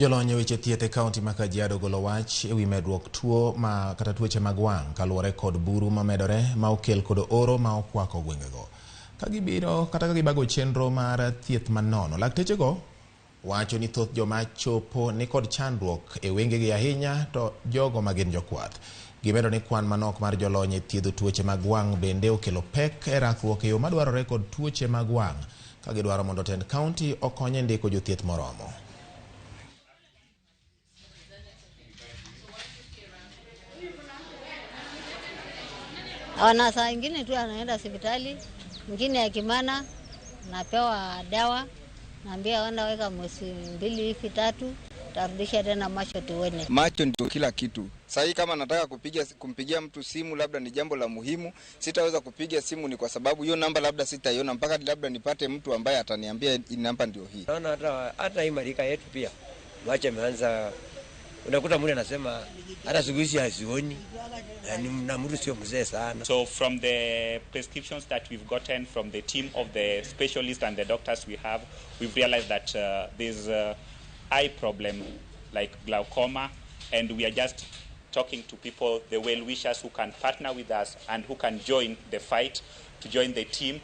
Jolony weche thieth e kaunti ma Kajiado golo wach ewi medruok tuo ma kata tuoche mag wang' kaluwore kod buru mamedore ma okel kod oro ma okwako gwengego. Kagibiro kata kagibago chenro mar thieth manono, laktechego wacho ni thoth joma chopo ni kod chandruok e wengegi ahinya to jogo magin jokwath. Gimedo ni kwan manok mar jolony e thiedho tuoche mag wang' bende okelo pek e rakruok e yo madwarore kod tuoche mag wang' kagidwaro mondo tend kaunti okonye ndiko jothieth moromo. Na saa ingine tu anaenda hospitali, ingine ya Kimana, napewa dawa, naambia wanda weka mwezi 2 hivi 3, tarudisha tena macho tuone. Macho ndio kila kitu. Sasa kama nataka kumpigia mtu simu labda ni jambo la muhimu, sitaweza kupiga simu ni kwa sababu hiyo namba labda sitaiona mpaka labda nipate mtu ambaye ataniambia namba ndio hii. Naona hata hii marika yetu pia macho yameanza, unakuta mtu anasema hata siku hizi hazioni na mtu sio mzee sana. So from the prescriptions that we've gotten from the team of the specialists and the doctors we have, we've realized that there's a eye problem like glaucoma, and we are just talking to people, the well-wishers who can partner with us and who can join the fight, to join the team.